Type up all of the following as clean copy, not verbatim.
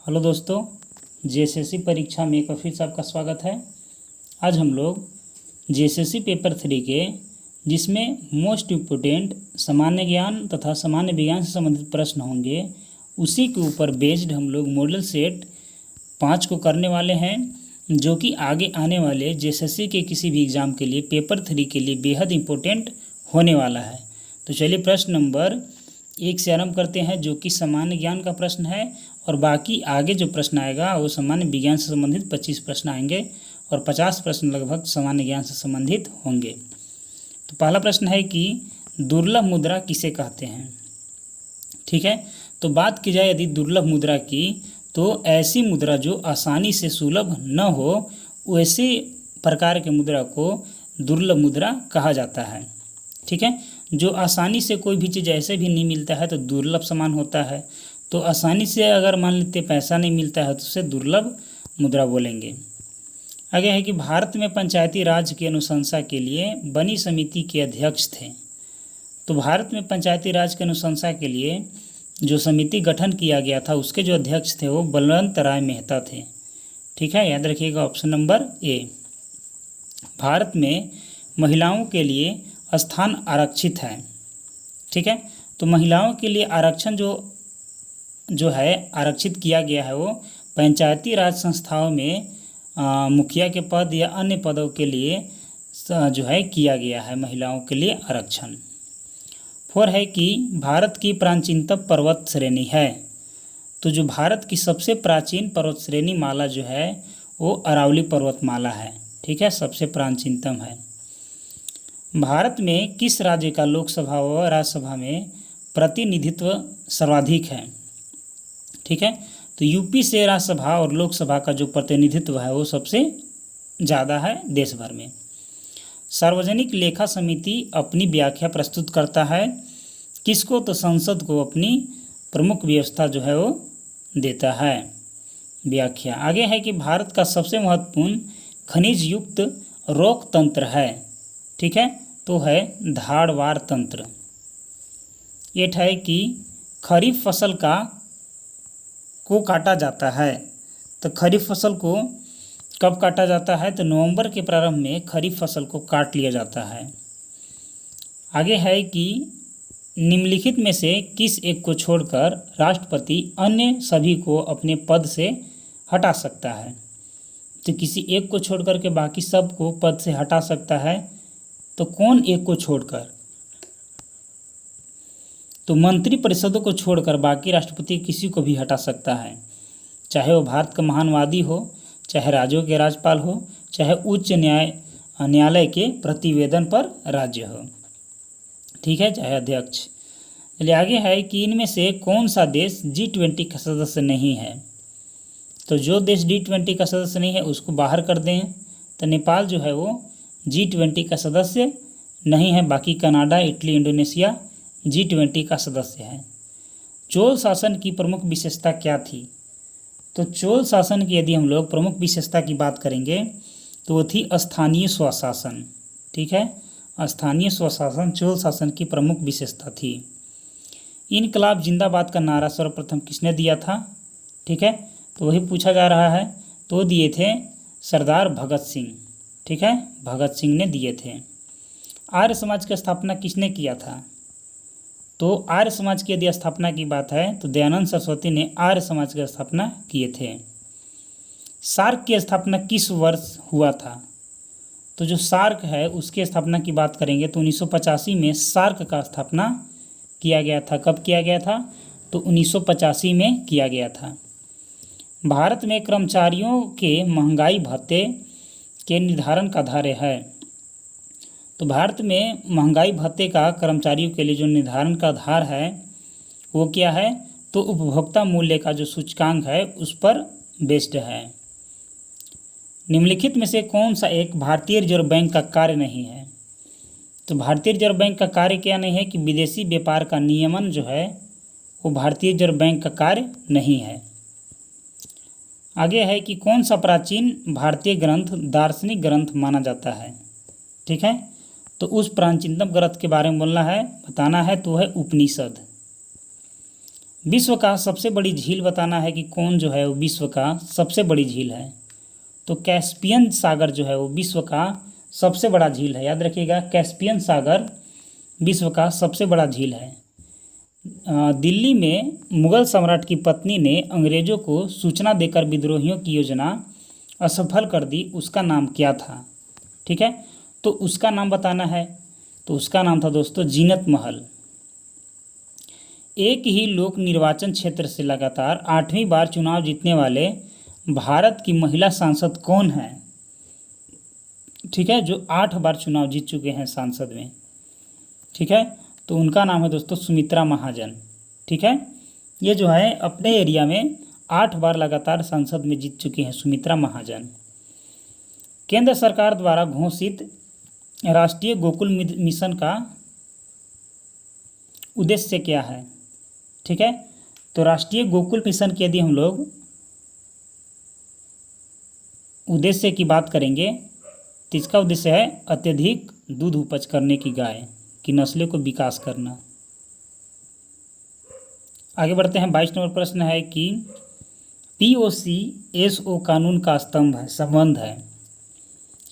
Hello दोस्तों, JSSC परीक्षा में एक बार फिर से आपका स्वागत है। आज हम लोग जेएसएससी पेपर 3 के जिसमें मोस्ट इम्पोर्टेंट सामान्य ज्ञान तथा सामान्य विज्ञान से संबंधित प्रश्न होंगे, उसी के ऊपर बेस्ड हम लोग मॉडल सेट 5 को करने वाले हैं, जो कि आगे आने वाले जेएसएससी के किसी भी एग्ज़ाम के लिए पेपर 3 के लिए बेहद इम्पोर्टेंट होने वाला है। तो चलिए प्रश्न नंबर 1 से आरंभ करते हैं, जो कि सामान्य ज्ञान का प्रश्न है, और बाकी आगे जो प्रश्न आएगा वो सामान्य विज्ञान से संबंधित 25 प्रश्न आएंगे और 50 प्रश्न लगभग सामान्य ज्ञान से संबंधित होंगे। तो पहला प्रश्न है कि दुर्लभ मुद्रा किसे कहते हैं। ठीक है, तो बात की जाए यदि दुर्लभ मुद्रा की, तो ऐसी मुद्रा जो आसानी से सुलभ न हो, वैसे प्रकार के मुद्रा को दुर्लभ मुद्रा कहा जाता है। ठीक है, जो आसानी से कोई भी चीज़ ऐसे भी नहीं मिलता है तो दुर्लभ सामान होता है। तो आसानी से अगर मान लेते पैसा नहीं मिलता है तो उसे दुर्लभ मुद्रा बोलेंगे। आगे है कि भारत में पंचायती राज की अनुशंसा के लिए बनी समिति के अध्यक्ष थे। तो भारत में पंचायती राज की अनुशंसा के लिए जो समिति गठन किया गया था, उसके जो अध्यक्ष थे वो बलवंत राय मेहता थे। ठीक है, याद रखिएगा ऑप्शन नंबर ए। भारत में महिलाओं के लिए स्थान आरक्षित है। ठीक है, तो महिलाओं के लिए आरक्षण जो है आरक्षित किया गया है, वो पंचायती राज संस्थाओं में मुखिया के पद या अन्य पदों के लिए जो है किया गया है महिलाओं के लिए आरक्षण। 4 है कि भारत की प्राचीनतम पर्वत श्रेणी है। तो जो भारत की सबसे प्राचीन पर्वत श्रेणी माला जो है वो अरावली पर्वतमाला है। ठीक है, सबसे प्राचीनतम है। भारत में किस राज्य का लोकसभा व राज्यसभा में प्रतिनिधित्व सर्वाधिक है। ठीक है, तो यूपी से राज्यसभा और लोकसभा का जो प्रतिनिधित्व है वो सबसे ज़्यादा है देश भर में। सार्वजनिक लेखा समिति अपनी व्याख्या प्रस्तुत करता है किसको, तो संसद को अपनी प्रमुख व्यवस्था जो है वो देता है व्याख्या। आगे है कि भारत का सबसे महत्वपूर्ण खनिज युक्त रोक तंत्र है। ठीक है, तो है धारवाड़ तंत्र। 8 है कि खरीफ फसल को काटा जाता है। तो खरीफ फसल को कब काटा जाता है, तो नवंबर के प्रारंभ में खरीफ फसल को काट लिया जाता है। आगे है कि निम्नलिखित में से किस एक को छोड़कर राष्ट्रपति अन्य सभी को अपने पद से हटा सकता है। तो किसी एक को छोड़कर के बाकी सब को पद से हटा सकता है, तो कौन एक को छोड़कर, तो मंत्री परिषदों को छोड़कर बाकी राष्ट्रपति किसी को भी हटा सकता है, चाहे वो भारत का महानवादी हो, चाहे राज्यों के राज्यपाल हो, चाहे उच्च न्यायालय के प्रतिवेदन पर राज्य हो। ठीक है, चाहे अध्यक्ष। चलिए आगे है कि इनमें से कौन सा देश G20 का सदस्य नहीं है। तो जो देश G20 का सदस्य नहीं है उसको बाहर कर दें। तो नेपाल जो है वो G20 का सदस्य नहीं है, बाकी कनाडा, इटली, इंडोनेशिया G20 का सदस्य है। चोल शासन की प्रमुख विशेषता क्या थी। तो चोल शासन की यदि हम लोग प्रमुख विशेषता की बात करेंगे तो वो थी स्थानीय स्वशासन। ठीक है, स्थानीय स्वशासन चोल शासन की प्रमुख विशेषता थी। इनकलाब जिंदाबाद का नारा सर्वप्रथम किसने दिया था। ठीक है, तो वही पूछा जा रहा है। तो दिए थे सरदार भगत सिंह। ठीक है, भगत सिंह ने दिए थे। आर्य समाज की स्थापना किसने किया था। तो आर्य समाज की यदि स्थापना की बात है तो दयानंद सरस्वती ने आर्य समाज की स्थापना किए थे। सार्क की स्थापना किस वर्ष हुआ था। तो जो सार्क है उसकी स्थापना की बात करेंगे तो 1985 में सार्क का स्थापना किया गया था। कब किया गया था, तो 1985 में किया गया था। भारत में कर्मचारियों के महंगाई भत्ते के निर्धारण का आधार है। तो भारत में महंगाई भत्ते का कर्मचारियों के लिए जो निर्धारण का आधार है वो क्या है, तो उपभोक्ता मूल्य का जो सूचकांक है उस पर बेस्ड है। निम्नलिखित में से कौन सा एक भारतीय रिजर्व बैंक का कार्य नहीं है। तो भारतीय रिजर्व बैंक का कार्य क्या नहीं है कि विदेशी व्यापार का नियमन जो है वो भारतीय रिजर्व बैंक का कार्य नहीं है। आगे है कि कौन सा प्राचीन भारतीय ग्रंथ दार्शनिक ग्रंथ माना जाता है। ठीक है, तो उस प्राचीनतम ग्रंथ के बारे में बोलना है, बताना है, तो है उपनिषद। विश्व का सबसे बड़ी झील बताना है कि कौन जो है वो विश्व का सबसे बड़ी झील है। तो कैस्पियन सागर जो है वो विश्व का सबसे बड़ा झील है। याद रखिएगा, कैस्पियन सागर विश्व का सबसे बड़ा झील है। दिल्ली में मुगल सम्राट की पत्नी ने अंग्रेजों को सूचना देकर विद्रोहियों की योजना असफल कर दी, उसका नाम क्या था? ठीक है, तो उसका नाम बताना है। तो उसका नाम था दोस्तों जीनत महल। एक ही लोक निर्वाचन क्षेत्र से लगातार 8वीं बार चुनाव जीतने वाले भारत की महिला सांसद कौन है? ठीक है, जो 8 बार चुनाव जीत चुके हैं सांसद में। ठीक है, तो उनका नाम है दोस्तों सुमित्रा महाजन। ठीक है, ये जो है अपने एरिया में 8 बार लगातार संसद में जीत चुकी हैं सुमित्रा महाजन। केंद्र सरकार द्वारा घोषित राष्ट्रीय गोकुल मिशन का उद्देश्य क्या है? ठीक है, तो राष्ट्रीय गोकुल मिशन की यदि हम लोग उद्देश्य की बात करेंगे तो इसका उद्देश्य है अत्यधिक दूध उपज करने की गाय की नस्लों को विकास करना। आगे बढ़ते हैं। 22 नंबर प्रश्न है कि POCSO कानून का स्तंभ है, संबंध है।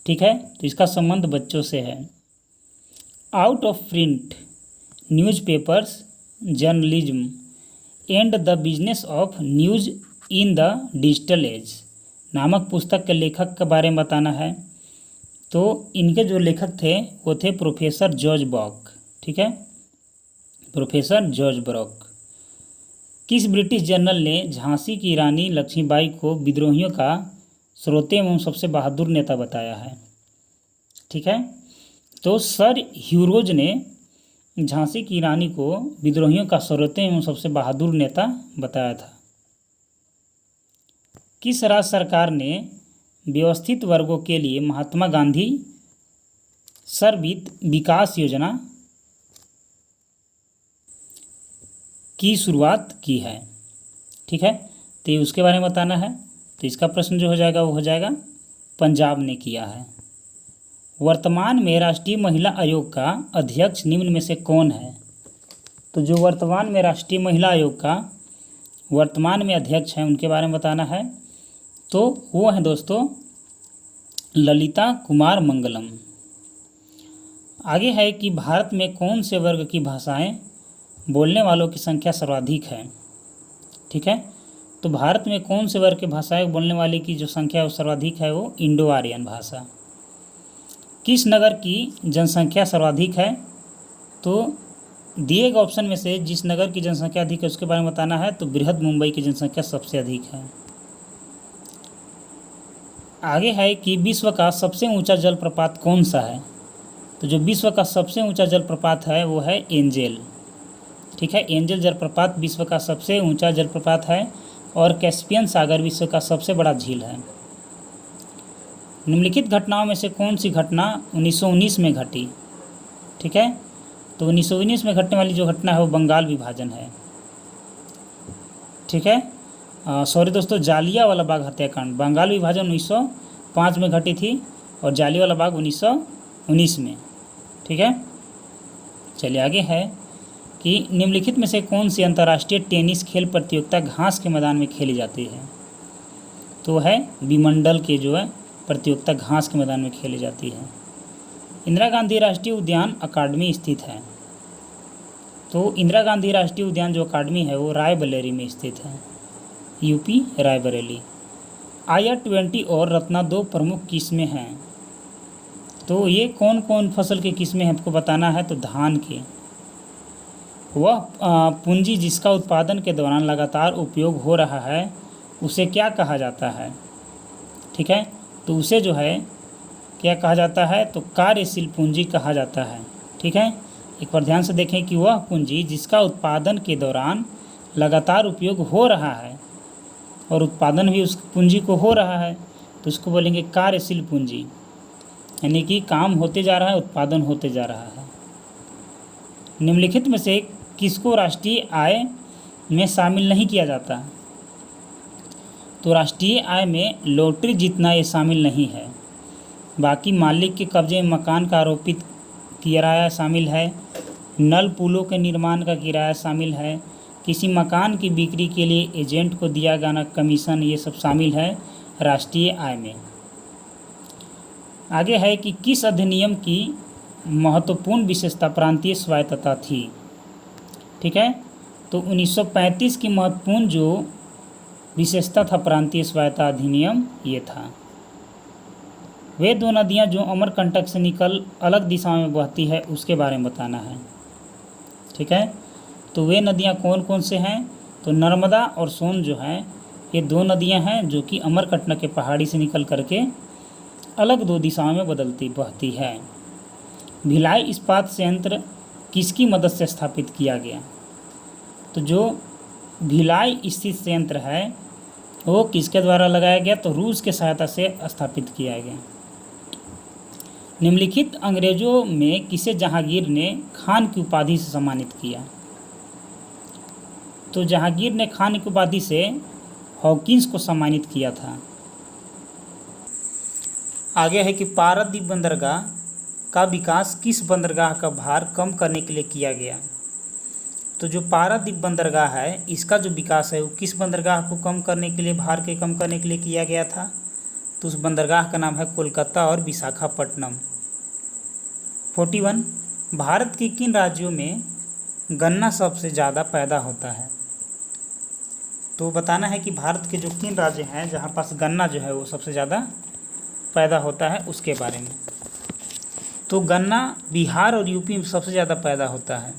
ठीक है, तो इसका संबंध बच्चों से है। Out of print newspapers journalism and the business of news in the digital age नामक पुस्तक के लेखक के बारे में बताना है। तो इनके जो लेखक थे वो थे प्रोफेसर जॉर्ज बॉक। ठीक है, प्रोफेसर जॉर्ज बॉक। किस ब्रिटिश जनरल ने झांसी की रानी लक्ष्मीबाई को विद्रोहियों का श्रोते एवं सबसे बहादुर नेता बताया है? ठीक है, तो सर ह्यूरोज ने झांसी की रानी को विद्रोहियों का श्रोते एवं सबसे बहादुर नेता बताया था। किस राज्य सरकार ने व्यवस्थित वर्गों के लिए महात्मा गांधी सर्ववित्त विकास योजना की शुरुआत की है? ठीक है, तो ये उसके बारे में बताना है। तो इसका प्रश्न जो हो जाएगा वो हो जाएगा पंजाब ने किया है। वर्तमान में राष्ट्रीय महिला आयोग का अध्यक्ष निम्न में से कौन है? तो जो वर्तमान में राष्ट्रीय महिला आयोग का वर्तमान में अध्यक्ष हैं उनके बारे में बताना है। तो वो हैं दोस्तों ललिता कुमार मंगलम। आगे है कि भारत में कौन से वर्ग की भाषाएं बोलने वालों की संख्या सर्वाधिक है? ठीक है, तो भारत में कौन से वर्ग की भाषाएं बोलने वाले की जो संख्या वो सर्वाधिक है वो इंडो आर्यन भाषा। किस नगर की जनसंख्या सर्वाधिक है? तो दिए गए ऑप्शन में से जिस नगर की जनसंख्या अधिक है उसके बारे में बताना है। तो बृहद मुंबई की जनसंख्या सबसे अधिक है। आगे है कि विश्व का सबसे ऊंचा जलप्रपात कौन सा है? तो जो विश्व का सबसे ऊंचा जलप्रपात है वो है एंजेल। ठीक है, एंजेल जलप्रपात विश्व का सबसे ऊंचा जलप्रपात है और कैस्पियन सागर विश्व का सबसे बड़ा झील है। निम्नलिखित घटनाओं में से कौन सी घटना 1919 में घटी? ठीक है, तो 1919 में घटने वाली जो घटना है वो बंगाल विभाजन है। ठीक है, सॉरी दोस्तों, जालियांवाला बाग हत्याकांड। बंगाल विभाजन 1905 में घटी थी और जालियांवाला बाग 1919 में। ठीक है, चलिए आगे है कि निम्नलिखित में से कौन सी अंतर्राष्ट्रीय टेनिस खेल प्रतियोगिता घास के मैदान में खेली जाती है? तो है विमंडल के जो है प्रतियोगिता घास के मैदान में खेली जाती है। इंदिरा गांधी राष्ट्रीय उद्यान अकादमी स्थित है। तो इंदिरा गांधी राष्ट्रीय उद्यान जो अकादमी है वो रायबरेली में स्थित है, यूपी रायबरेली। IR-20 और रत्ना 2 प्रमुख किस्में हैं। तो ये कौन कौन फसल की किस्में हैं आपको बताना है। तो धान के वह पूंजी जिसका उत्पादन के दौरान लगातार उपयोग हो रहा है उसे क्या कहा जाता है? ठीक है, तो उसे जो है क्या कहा जाता है? तो कार्यशील पूंजी कहा जाता है। ठीक है, एक बार ध्यान से देखें कि वह पूंजी जिसका उत्पादन के दौरान लगातार उपयोग हो रहा है और उत्पादन भी उस पूंजी को हो रहा है तो उसको बोलेंगे कार्यशील पूंजी, यानी कि काम होते जा रहा है, उत्पादन होते जा रहा है। निम्नलिखित में से किसको राष्ट्रीय आय में शामिल नहीं किया जाता? तो राष्ट्रीय आय में लॉटरी जीतना ये शामिल नहीं है। बाकी मालिक के कब्जे में मकान का आरोपित किराया शामिल है, नल पुलों के निर्माण का किराया शामिल है, किसी मकान की बिक्री के लिए एजेंट को दिया गया कमीशन, ये सब शामिल है राष्ट्रीय आय में। आगे है कि किस अधिनियम की महत्वपूर्ण विशेषता प्रांतीय स्वायत्तता थी। ठीक है, तो 1935 की महत्वपूर्ण जो विशेषता था प्रांतीय स्वायत्तता अधिनियम ये था। वे दो नदियां जो अमरकंटक से निकल अलग दिशाओं में बहती है उसके बारे में बताना है। ठीक है, तो वे नदियां कौन कौन से हैं, तो नर्मदा और सोन जो हैं ये दो नदियां हैं जो कि अमरकंटक के पहाड़ी से निकल करके अलग दो दिशाओं में बहती है। भिलाई इस्पात संयंत्र किसकी मदद से स्थापित किया गया, तो जो भिलाई स्थित संयंत्र है वो किसके द्वारा लगाया गया, तो रूस के सहायता से स्थापित किया गया। निम्नलिखित अंग्रेजों में किसे जहांगीर ने खान की उपाधि से सम्मानित किया, तो जहांगीर ने खान की उपाधि से हॉकिंस को सम्मानित किया था। आगे है कि पारादीप बंदरगाह का विकास किस बंदरगाह का भार कम करने के लिए किया गया, तो जो पारादीप बंदरगाह है इसका जो विकास है वो किस बंदरगाह को कम करने के लिए, भार के कम करने के लिए किया गया था, तो उस बंदरगाह का नाम है कोलकाता और विशाखापट्टनम। 41 भारत के किन राज्यों में गन्ना सबसे ज़्यादा पैदा होता है, तो बताना है कि भारत के जो किन राज्य हैं जहाँ पास गन्ना जो है वो सबसे ज़्यादा पैदा होता है उसके बारे में। तो गन्ना बिहार और यूपी में सबसे ज़्यादा पैदा होता है।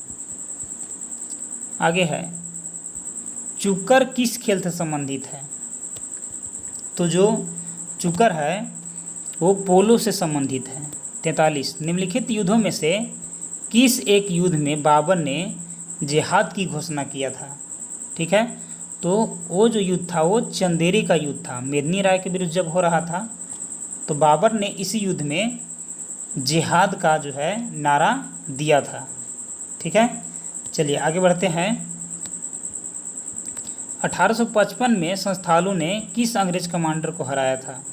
आगे है चुकर किस खेल से संबंधित है, तो जो चुकर है वो पोलो से संबंधित है। 43 निम्नलिखित युद्धों में से किस एक युद्ध में बाबर ने जिहाद की घोषणा किया था। ठीक है, तो वो जो युद्ध था वो चंदेरी का युद्ध था, मेदिनी राय के विरुद्ध जब हो रहा था तो बाबर ने इसी युद्ध में जिहाद का जो है नारा दिया था। ठीक है, चलिए आगे बढ़ते हैं। 1855 में संस्थालू ने किस अंग्रेज कमांडर को हराया था,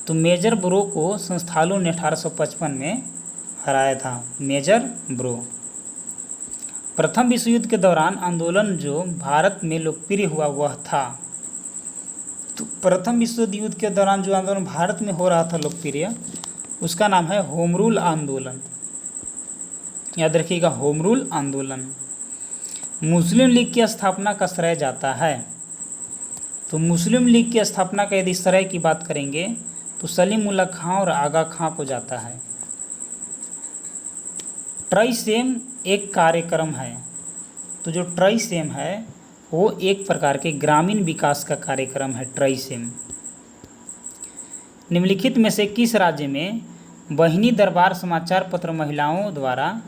तो मेजर ब्रो को संस्थालू ने 1855 में हराया था, मेजर ब्रो। प्रथम विश्व युद्ध के दौरान आंदोलन जो भारत में लोकप्रिय हुआ वह था, तो प्रथम विश्व युद्ध के दौरान जो आंदोलन भारत में हो रहा था लोकप्रिय उसका नाम है होम रूल आंदोलन। याद रखिएगा, होम रूल आंदोलन। मुस्लिम लीग की स्थापना का श्रेय जाता है, तो मुस्लिम लीग की स्थापना का यदि श्रेय की बात करेंगे तो सलीमुल्लाह खां और आगा खां को जाता है। ट्राइसेम एक कार्यक्रम है, तो जो ट्राइसेम है वो एक प्रकार के ग्रामीण विकास का कार्यक्रम है ट्राइसेम। निम्नलिखित में से किस राज्य में बहिनी दरबार समाचार पत्र महिलाओं द्वारा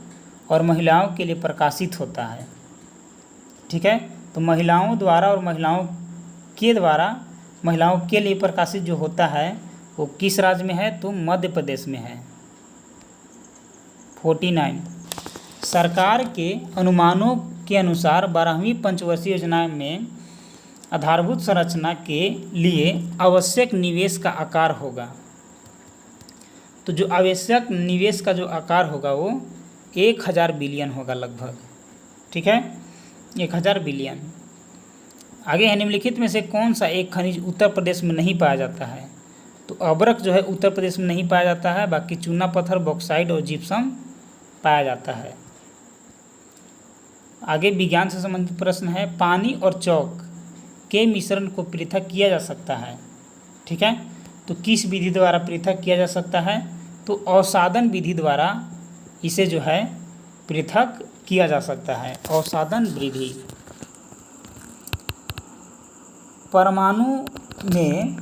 और महिलाओं के लिए प्रकाशित होता है। ठीक है, तो महिलाओं द्वारा और महिलाओं के लिए प्रकाशित जो होता है वो किस राज्य में है, तो मध्य प्रदेश में है। 49 सरकार के अनुमानों के अनुसार 12वीं पंचवर्षीय योजना में आधारभूत संरचना के लिए आवश्यक निवेश का आकार होगा, तो जो आवश्यक निवेश का जो आकार होगा वो 1000 बिलियन होगा लगभग। ठीक है, 1000 बिलियन। आगे है निम्नलिखित में से कौन सा एक खनिज उत्तर प्रदेश में नहीं पाया जाता है, तो अब्रक जो है उत्तर प्रदेश में नहीं पाया जाता है, बाकी चूना पत्थर, बॉक्साइट और जिप्सम पाया जाता है। आगे विज्ञान से संबंधित प्रश्न है, पानी और चौक के मिश्रण को पृथक किया जा सकता है। ठीक है, तो किस विधि द्वारा पृथक किया जा सकता है, तो अवसादन विधि द्वारा इसे जो है पृथक किया जा सकता है, अवसादन विधि। परमाणु में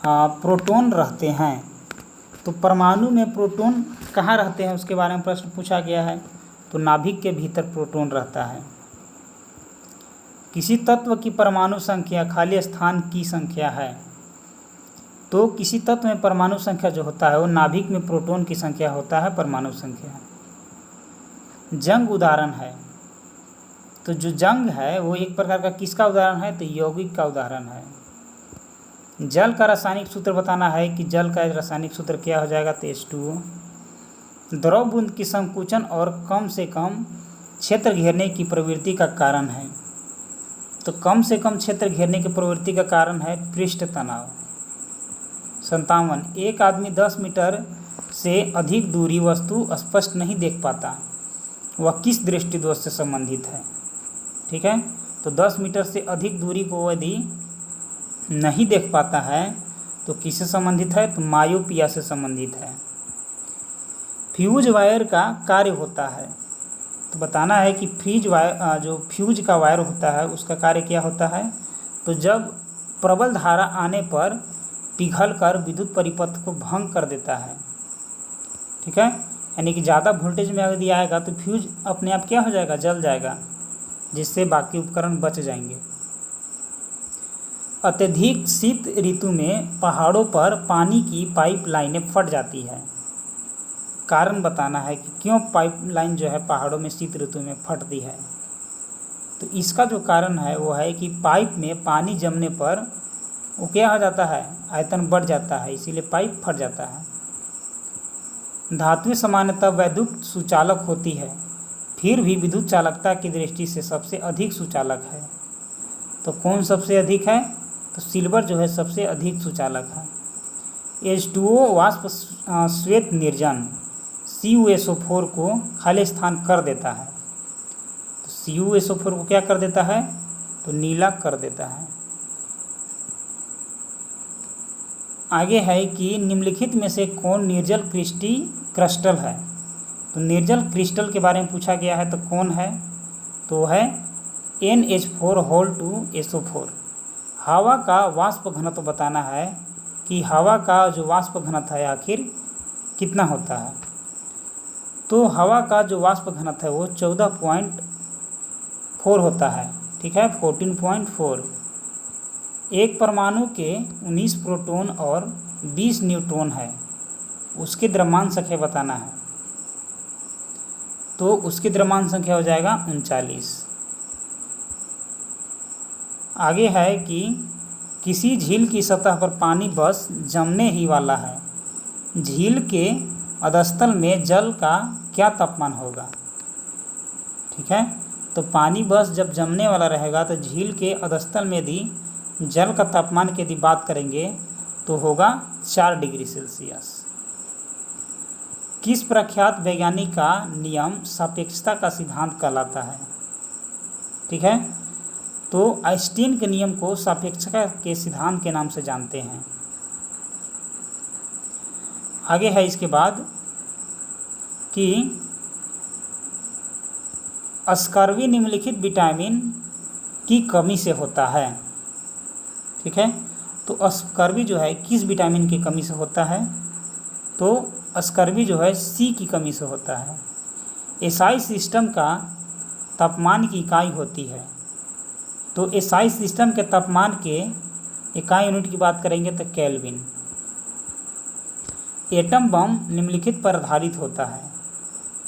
प्रोटॉन रहते हैं, तो परमाणु में प्रोटॉन कहाँ रहते हैं उसके बारे में प्रश्न पूछा गया है, तो नाभिक के भीतर प्रोटॉन रहता है। किसी तत्व की परमाणु संख्या खाली स्थान की संख्या है, तो किसी तत्व में परमाणु संख्या जो होता है वो नाभिक में प्रोटॉन की संख्या होता है परमाणु संख्या। जंग उदाहरण है, तो जो जंग है वो एक प्रकार का किसका उदाहरण है, तो यौगिक का उदाहरण है। जल का रासायनिक सूत्र बताना है कि जल का रासायनिक सूत्र क्या हो जाएगा, तो H2O। द्रव बूंद की संकुचन और कम से कम क्षेत्र घेरने की प्रवृत्ति का कारण है? तो कम से कम क्षेत्र घेरने की प्रवृत्ति का कारण है पृष्ठ तनाव। 57, एक आदमी 10 मीटर से अधिक दूरी वस्तु स्पष्ट नहीं देख पाता, वह किस दृष्टिदोष से संबंधित है? ठीक है, तो 10 मीटर से अधिक दूरी को यदि नहीं देख पाता है तो किससे संबंधित है? तो मायोपिया से संबंधित है। फ्यूज वायर का कार्य होता है, तो बताना है कि जो फ्यूज का वायर होता है उसका कार्य क्या होता है? तो जब प्रबल धारा आने पर पिघलकर विद्युत परिपथ को भंग कर देता है। ठीक है, यानी कि ज़्यादा वोल्टेज में यदि आएगा तो फ्यूज अपने आप क्या हो जाएगा? जल जाएगा, जिससे बाकी उपकरण बच जाएंगे। अत्यधिक शीत ऋतु में पहाड़ों पर पानी की पाइपलाइनें फट जाती है, कारण बताना है कि क्यों पाइपलाइन जो है पहाड़ों में शीत ऋतु में फटती है। तो इसका जो कारण है वो है कि पाइप में पानी जमने पर वो क्या हो जाता है? आयतन बढ़ जाता है, इसीलिए पाइप फट जाता है। धातुएं सामान्यतः वैद्युत सुचालक होती है, फिर भी विद्युत चालकता की दृष्टि से सबसे अधिक सुचालक है। तो कौन सबसे अधिक है? तो सिल्वर जो है सबसे अधिक सुचालक है। H2O वाष्प श्वेत निर्जन CuSO4 को खाली स्थान कर देता है। तो CuSO4 को क्या कर देता है? तो नीला कर देता है। आगे है कि निम्नलिखित में से कौन निर्जल क्रिस्टल है? तो निर्जल क्रिस्टल के बारे में पूछा गया है, तो कौन है? तो है NH4 हवा का वाष्प घनत्व बताना है कि हवा का जो वाष्प घनत्व है आखिर कितना होता है? तो हवा का जो वाष्प घनत्व है वो 14.4 होता है। ठीक है, 14.4। एक परमाणु के 19 प्रोटॉन और 20 न्यूट्रॉन है, उसकी द्रव्यमान संख्या बताना है। तो उसकी द्रव्यमान संख्या हो जाएगा 39। आगे है कि किसी झील की सतह पर पानी बस जमने ही वाला है, झील के अधस्तल में जल का क्या तापमान होगा? ठीक है, तो पानी बस जब जमने वाला रहेगा तो झील के अधस्तल में यदि जल का तापमान की यदि बात करेंगे तो होगा 4 डिग्री सेल्सियस। किस प्रख्यात वैज्ञानिक का नियम सापेक्षता का सिद्धांत कहलाता है? ठीक है, तो आइंस्टीन के नियम को सापेक्षता के सिद्धांत के नाम से जानते हैं। आगे है इसके बाद कि स्कर्वी निम्नलिखित विटामिन की कमी से होता है। ठीक है, तो स्कर्वी जो है किस विटामिन की कमी से होता है? तो स्कर्वी जो है सी की कमी से होता है। एसआई सिस्टम का तापमान की इकाई होती है, तो एसआई सिस्टम के तापमान के इकाई यूनिट की बात करेंगे तो केल्विन। एटम बम निम्नलिखित पर आधारित होता है।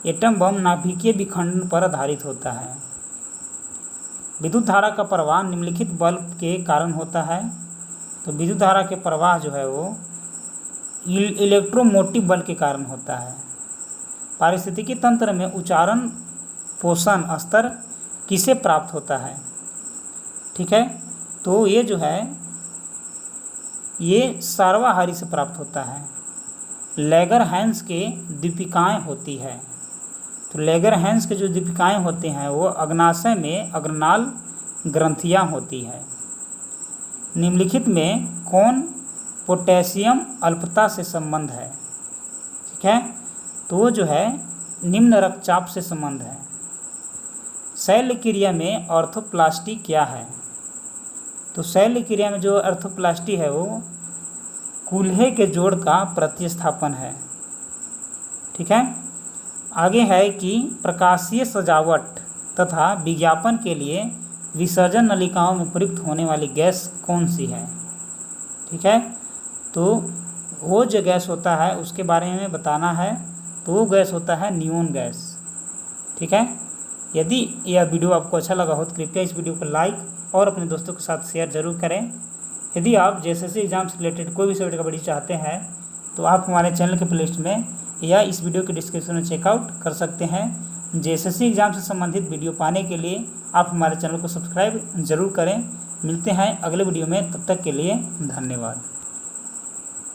एटम बम नाभिकीय विखंडन पर आधारित होता है। विद्युत धारा का प्रवाह निम्नलिखित बल के कारण होता है। तो विद्युत धारा के प्रवाह जो है वो इलेक्ट्रोमोटिव बल के कारण होता है। पारिस्थितिकी तंत्र में उच्चारण पोषण स्तर किसे प्राप्त होता है? ठीक है, तो ये जो है ये सर्वाहारी से प्राप्त होता है। लैगरहैंस के दीपिकाएँ होती है, तो लैगरहैंस के जो दीपिकाएँ होते हैं वो अग्नाशय में अग्रनाल ग्रंथियाँ होती है। निम्नलिखित में कौन पोटेशियम अल्पता से संबंध है? ठीक है, तो वो जो है निम्न रक्तचाप से संबंध है। शैल्य क्रिया में ऑर्थोप्लास्टी क्या है? तो शैल्य क्रिया में जो ऑर्थोप्लास्टी है वो कूल्हे के जोड़ का प्रतिस्थापन है। ठीक है, आगे है कि प्रकाशीय सजावट तथा विज्ञापन के लिए विसर्जन नलिकाओं में प्रयुक्त होने वाली गैस कौन सी है? ठीक है, तो वो जो गैस होता है उसके बारे में बताना है, तो वो गैस होता है नियोन गैस। ठीक है, यदि यह वीडियो आपको अच्छा लगा हो तो कृपया इस वीडियो को लाइक और अपने दोस्तों के साथ शेयर जरूर करें। यदि आप जेएसएससी एग्जाम से रिलेटेड कोई भी सब्जेक्ट का वीडियो चाहते हैं तो आप हमारे चैनल के प्लेलिस्ट में या इस वीडियो के डिस्क्रिप्शन में चेकआउट कर सकते हैं। जेएसएससी एग्ज़ाम से संबंधित वीडियो पाने के लिए आप हमारे चैनल को सब्सक्राइब जरूर करें। मिलते हैं अगले वीडियो में, तब तक के लिए धन्यवाद।